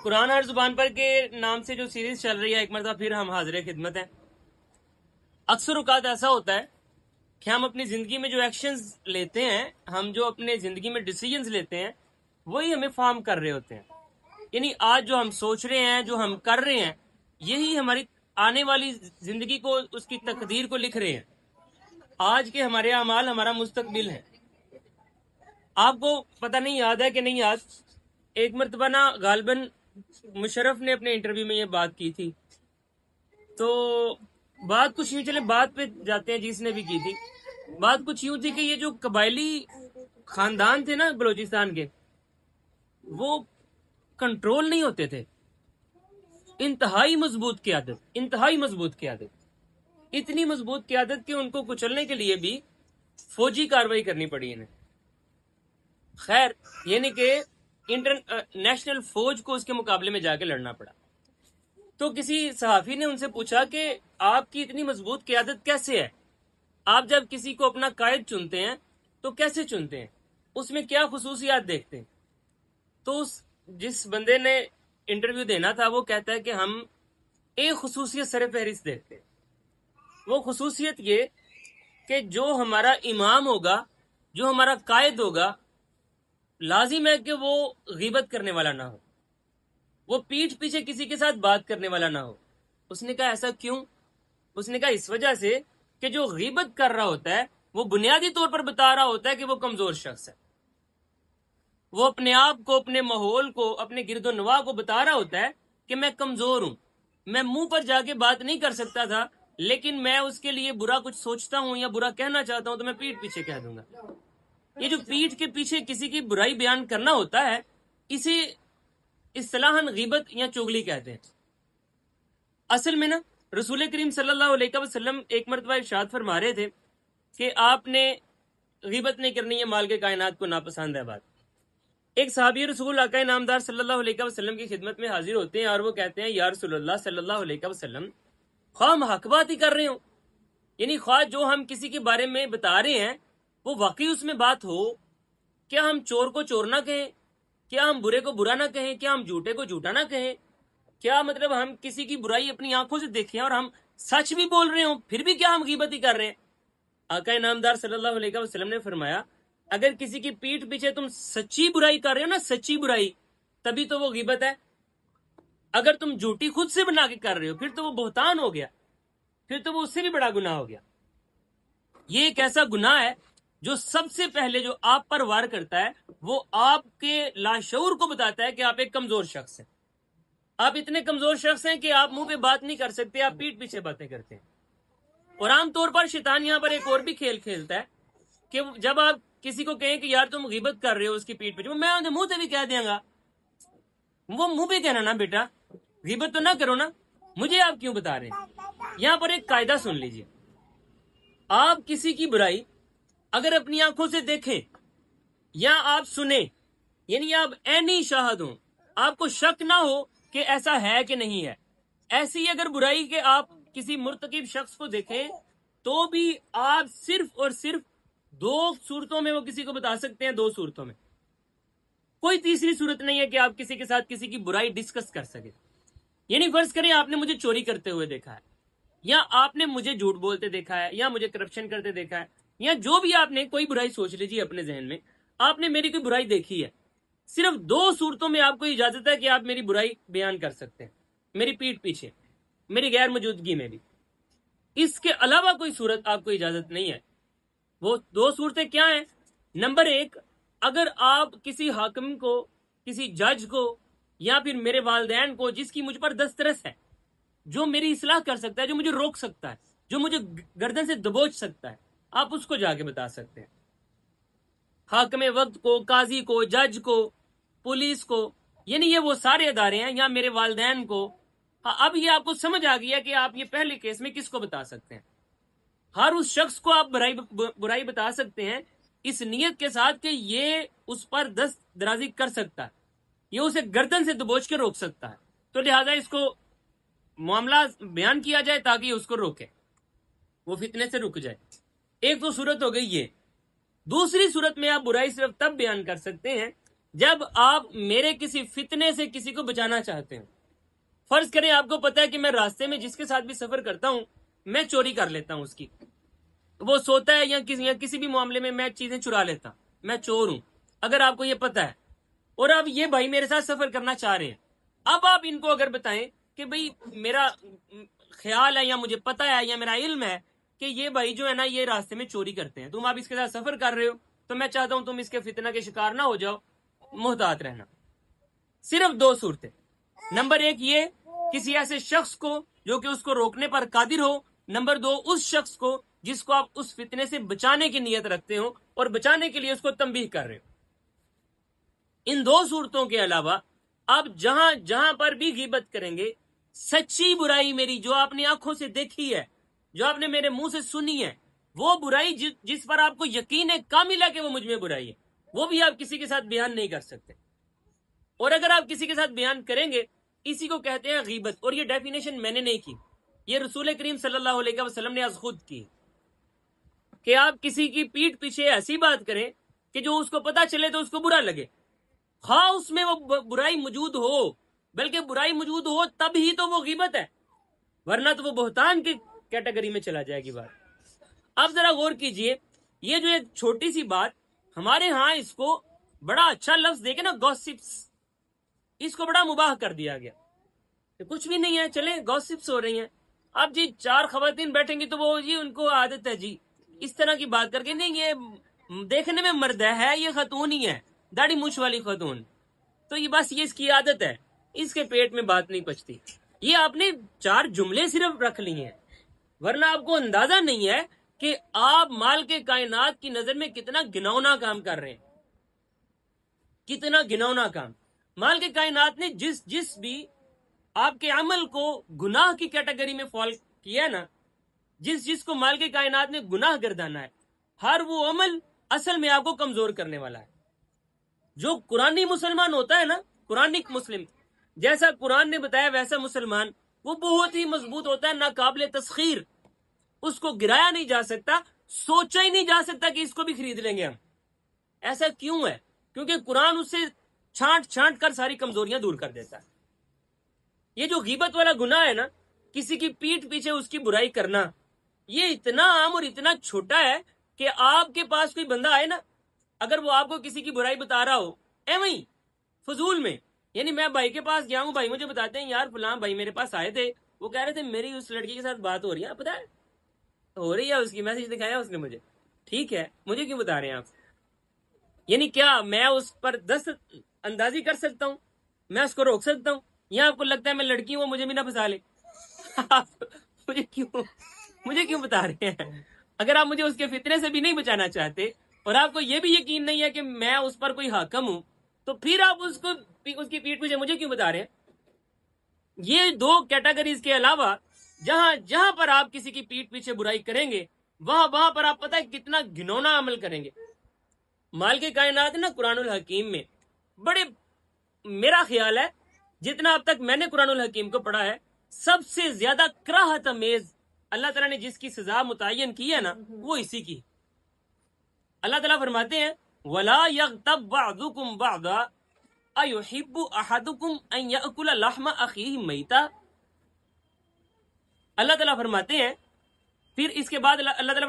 قرآن ہر زبان پر کے نام سے جو سیریز چل رہی ہے، ایک مرتبہ پھر ہم حاضر خدمت ہیں۔ اکثر اوقات ایسا ہوتا ہے کہ ہم اپنی زندگی میں جو ایکشنز لیتے ہیں، ہم جو اپنے زندگی میں ڈیسیجنز لیتے ہیں، وہی ہمیں فارم کر رہے ہوتے ہیں۔ یعنی آج جو ہم سوچ رہے ہیں، جو ہم کر رہے ہیں، یہی ہماری آنے والی زندگی کو، اس کی تقدیر کو لکھ رہے ہیں۔ آج کے ہمارے اعمال ہمارا مستقبل ہے۔ آپ کو پتہ نہیں یاد ہے کہ نہیں یاد، ایک مرتبہ نا غالباً مشرف نے اپنے انٹرویو میں یہ بات کی تھی، تو بات کچھ یوں، چلے بات پہ جاتے ہیں جس نے بھی کی تھی۔ بات کچھ یوں تھی کہ یہ جو قبائلی خاندان تھے نا بلوچستان کے، وہ کنٹرول نہیں ہوتے تھے۔ انتہائی مضبوط قیادت، انتہائی مضبوط قیادت، اتنی مضبوط قیادت کہ ان کو کچلنے کے لیے بھی فوجی کاروائی کرنی پڑی انہیں۔ خیر، یعنی کہ نیشنل فوج کو اس کے مقابلے میں جا کے لڑنا پڑا۔ تو کسی صحافی نے ان سے پوچھا کہ آپ کی اتنی مضبوط قیادت کیسے ہے؟ آپ جب کسی کو اپنا قائد چنتے ہیں تو کیسے چنتے ہیں؟ اس میں کیا خصوصیات دیکھتے ہیں؟ تو جس بندے نے انٹرویو دینا تھا وہ کہتا ہے کہ ہم ایک خصوصیت سر فہرست دیکھتے ہیں۔ وہ خصوصیت یہ کہ جو ہمارا امام ہوگا، جو ہمارا قائد ہوگا، لازم ہے کہ وہ غیبت کرنے والا نہ ہو، وہ پیٹھ پیچھے کسی کے ساتھ بات کرنے والا نہ ہو۔ اس نے کہا ایسا کیوں؟ اس نے کہا اس وجہ سے کہ جو غیبت کر رہا ہوتا ہے وہ بنیادی طور پر بتا رہا ہوتا ہے کہ وہ کمزور شخص ہے۔ وہ اپنے آپ کو، اپنے ماحول کو، اپنے گرد و نواح کو بتا رہا ہوتا ہے کہ میں کمزور ہوں، میں منہ پر جا کے بات نہیں کر سکتا تھا، لیکن میں اس کے لیے برا کچھ سوچتا ہوں یا برا کہنا چاہتا ہوں تو میں پیٹھ پیچھے کہہ دوں گا۔ یہ جو پیٹھ کے پیچھے کسی کی برائی بیان کرنا ہوتا ہے، اسے اصطلاحاً غیبت یا چغلی کہتے ہیں۔ اصل میں نا رسول کریم صلی اللہ علیہ وسلم ایک مرتبہ ارشاد فرما رہے تھے کہ آپ نے غیبت نہیں کرنی ہے، مال کے کائنات کو ناپسند ہے بات۔ ایک صحابی رسول آقا نامدار صلی اللہ علیہ وسلم کی خدمت میں حاضر ہوتے ہیں اور وہ کہتے ہیں یا رسول اللہ صلی اللہ علیہ وسلم، خواہ ہم حق بات ہی کر رہے ہوں، یعنی خواہ جو ہم کسی کے بارے میں بتا رہے ہیں وہ واقعی اس میں بات ہو، کیا ہم چور کو چور نہ کہیں؟ کیا ہم برے کو برا نہ کہیں؟ کیا ہم جھوٹے کو جھوٹا نہ کہیں؟ کیا مطلب ہم کسی کی برائی اپنی آنکھوں سے دیکھیں اور ہم سچ بھی بول رہے ہوں، پھر بھی کیا ہم غیبت ہی کر رہے ہیں؟ آقا نامدار صلی اللہ علیہ وسلم نے فرمایا اگر کسی کی پیٹھ پیچھے تم سچی برائی کر رہے ہو نا، سچی برائی، تبھی تو وہ غیبت ہے۔ اگر تم جھوٹی خود سے بنا کے کر رہے ہو پھر تو وہ بہتان ہو گیا، پھر تو وہ اس سے بھی بڑا گناہ ہو گیا۔ یہ ایک ایسا گناہ ہے جو سب سے پہلے جو آپ پر وار کرتا ہے وہ آپ کے لاشعور کو بتاتا ہے کہ آپ ایک کمزور شخص ہیں۔ آپ اتنے کمزور شخص ہیں کہ آپ منہ پہ بات نہیں کر سکتے، آپ پیٹھ پیچھے باتیں کرتے ہیں۔ اور عام طور پر شیطان یہاں پر ایک اور بھی کھیل کھیلتا ہے کہ جب آپ کسی کو کہیں کہ یار تم غیبت کر رہے ہو اس کی پیٹھ پیچھے، میں انہیں منہ سے بھی کہہ دیں گا، وہ منہ پہ کہنا نا بیٹا غیبت تو نہ کرو نا، مجھے آپ کیوں بتا رہے ہیں؟ یہاں پر ایک قاعدہ سن لیجئے، آپ کسی کی برائی اگر اپنی آنکھوں سے دیکھیں یا آپ سنیں، یعنی آپ عینی شاہد ہوں، آپ کو شک نہ ہو کہ ایسا ہے کہ نہیں ہے، ایسی اگر برائی کہ آپ کسی مرتکب شخص کو دیکھیں تو بھی آپ صرف اور صرف دو صورتوں میں وہ کسی کو بتا سکتے ہیں، دو صورتوں میں، کوئی تیسری صورت نہیں ہے کہ آپ کسی کے ساتھ کسی کی برائی ڈسکس کر سکے۔ یعنی فرض کریں آپ نے مجھے چوری کرتے ہوئے دیکھا ہے، یا آپ نے مجھے جھوٹ بولتے دیکھا ہے، یا مجھے کرپشن کرتے دیکھا ہے، یا جو بھی آپ نے کوئی برائی سوچ لیجیے اپنے ذہن میں، آپ نے میری کوئی برائی دیکھی ہے، صرف دو صورتوں میں آپ کو اجازت ہے کہ آپ میری برائی بیان کر سکتے ہیں، میری پیٹھ پیچھے، میری غیر موجودگی میں بھی۔ اس کے علاوہ کوئی صورت آپ کو اجازت نہیں ہے۔ وہ دو صورتیں کیا ہیں؟ نمبر ایک، اگر آپ کسی حاکم کو، کسی جج کو، یا پھر میرے والدین کو جس کی مجھ پر دسترس ہے، جو میری اصلاح کر سکتا ہے، جو مجھے روک سکتا ہے، جو مجھے گردن سے دبوچ سکتا ہے، آپ اس کو جا کے بتا سکتے ہیں۔ حاکم وقت کو، قاضی کو، جج کو، پولیس کو، یعنی یہ وہ سارے ادارے ہیں، یا میرے والدین کو۔ اب یہ آپ کو سمجھ آ گیا کہ آپ یہ پہلے کیس میں کس کو بتا سکتے ہیں۔ ہر اس شخص کو آپ برائی بتا سکتے ہیں اس نیت کے ساتھ کہ یہ اس پر دست درازی کر سکتا ہے، یہ اسے گردن سے دبوچ کے روک سکتا ہے، تو لہٰذا اس کو معاملہ بیان کیا جائے تاکہ اس کو روکے، وہ فتنے سے رک جائے۔ ایک تو صورت ہو گئی یہ۔ دوسری صورت میں آپ برائی صرف تب بیان کر سکتے ہیں جب آپ میرے کسی فتنے سے کسی کو بچانا چاہتے ہیں، فرض کریں آپ کو پتا ہے کہ میں راستے میں جس کے ساتھ بھی سفر کرتا ہوں میں چوری کر لیتا ہوں اس کی، وہ سوتا ہے یا کسی بھی معاملے میں میں چیزیں چرا لیتا ہوں، میں چور ہوں، اگر آپ کو یہ پتا ہے، اور اب یہ بھائی میرے ساتھ سفر کرنا چاہ رہے ہیں، اب آپ ان کو اگر بتائیں کہ بھئی میرا خیال ہے یا مجھے پتا ہے یا میرا علم ہے کہ یہ بھائی جو ہے نا یہ راستے میں چوری کرتے ہیں، تم آپ اس کے ساتھ سفر کر رہے ہو تو میں چاہتا ہوں تم اس کے فتنہ کے شکار نہ ہو جاؤ، محتاط رہنا۔ صرف دو صورتیں، نمبر ایک یہ کسی ایسے شخص کو جو کہ اس کو روکنے پر قادر ہو، نمبر دو اس شخص کو جس کو آپ اس فتنے سے بچانے کی نیت رکھتے ہو اور بچانے کے لیے اس کو تنبیہ کر رہے ہو۔ ان دو صورتوں کے علاوہ آپ جہاں جہاں پر بھی غیبت کریں گے، سچی برائی میری جو آپ نے آنکھوں سے دیکھی ہے، جو آپ نے میرے منہ سے سنی ہے، وہ برائی جس پر آپ کو یقین ہے کامل ہے کہ وہ مجھ میں برائی ہے، وہ بھی آپ کسی کے ساتھ بیان نہیں کر سکتے، اور اگر آپ کسی کے ساتھ بیان کریں گے اسی کو کہتے ہیں غیبت، اور یہ ڈیفینیشن میں نے نہیں کی، یہ رسول کریم صلی اللہ علیہ وسلم نے از خود کی، کہ آپ کسی کی پیٹھ پیچھے ایسی بات کریں کہ جو اس کو پتا چلے تو اس کو برا لگے، ہاں اس میں وہ برائی موجود ہو، بلکہ برائی موجود ہو تب ہی تو وہ غیبت ہے، ورنہ تو وہ بہتان کی کیٹیگری میں چلا جائے گی بات۔ اب ذرا غور کیجئے، یہ جو ایک چھوٹی سی بات ہمارے ہاں اس کو بڑا اچھا لفظ دیکھیں نا، گوسپس، اس کو بڑا مباح کر دیا گیا کہ کچھ بھی نہیں ہے، چلیں گوسپس ہو رہی ہیں، اب جی چار خواتین بیٹھیں گی تو وہ جی ان کو عادت ہے جی اس طرح کی بات کر کے، نہیں یہ دیکھنے میں مرد ہے، یہ خاتون ہی ہے، داڑھی مونچھ والی خاتون، تو یہ بس یہ اس کی عادت ہے، اس کے پیٹ میں بات نہیں پچتی۔ یہ آپ نے چار جملے صرف رکھ لی ہیں، ورنہ آپ کو اندازہ نہیں ہے کہ آپ مال کے کائنات کی نظر میں کتنا گنونا کام کر رہے ہیں، کتنا گنونا کام۔ مال کے کائنات نے جس بھی آپ کے عمل کو گناہ کی کیٹیگری میں فال کیا نا، جس کو مال کے کائنات نے گناہ گردانا ہے، ہر وہ عمل اصل میں آپ کو کمزور کرنے والا ہے۔ جو قرآنی مسلمان ہوتا ہے نا، قرآنک مسلم، جیسا قرآن نے بتایا ویسا مسلمان، وہ بہت ہی مضبوط ہوتا ہے، ناقابل تسخیر، اس کو گرایا نہیں جا سکتا، سوچا ہی نہیں جا سکتا کہ اس کو بھی خرید لیں گے ہم۔ ایسا کیوں ہے؟ کیونکہ قرآن اس سے چھانٹ چھانٹ کر ساری کمزوریاں دور کر دیتا ہے۔ یہ جو غیبت والا گناہ ہے نا، کسی کی پیٹھ پیچھے اس کی برائی کرنا، یہ اتنا عام اور اتنا چھوٹا ہے کہ آپ کے پاس کوئی بندہ آئے نا، اگر وہ آپ کو کسی کی برائی بتا رہا ہو ایویں فضول میں، یعنی میں بھائی کے پاس گیا ہوں، بھائی مجھے بتاتے ہیں یار فلاں بھائی میرے پاس آئے تھے، وہ کہہ رہے تھے میری اس لڑکی کے ساتھ بات ہو رہی ہے، پتا ہے ہو رہی ہے، اس کی میسج دکھایا اس نے مجھے، ٹھیک ہے مجھے کیوں بتا رہے ہیں آپ؟ یعنی کیا میں اس پر دست اندازی کر سکتا ہوں؟ میں اس کو روک سکتا ہوں؟ یا آپ کو لگتا ہے میں لڑکی ہوں مجھے بھی نہ پھنسا لے؟ مجھے کیوں بتا رہے ہیں؟ اگر آپ مجھے اس کے فتنے سے بھی نہیں بچانا چاہتے اور آپ کو یہ بھی یقین نہیں ہے کہ میں اس پر کوئی حاکم ہوں، تو پھر آپ اس کی پیٹھ پیچھے مجھے کیوں بتا رہے ہیں؟ یہ دو کیٹیگریز کے علاوہ جہاں جہاں پر آپ کسی کی پیٹھ پیچھے برائی کریں گے، وہاں پر آپ پتہ ہے کتنا گھنونا عمل کریں گے۔ مال کے کائنات نا قرآن الحکیم میں بڑے، میرا خیال ہے جتنا اب تک میں نے قرآن الحکیم کو پڑھا ہے، سب سے زیادہ کراہت امیز اللہ تعالیٰ نے جس کی سزا متعین کی ہے نا، وہ اسی کی۔ اللہ تعالیٰ فرماتے ہیں وَلَا يَغْتَبْ بَعْضُكُمْ بَعْضًا أَيُحِبُّ أَحَدُكُمْ أَن يَأْكُلَ لَحْمَ أَخِيهِ مَيْتًا۔ اللہ تعالیٰ فرماتے ہیں، پھر اس کے بعد اللہ تعالیٰ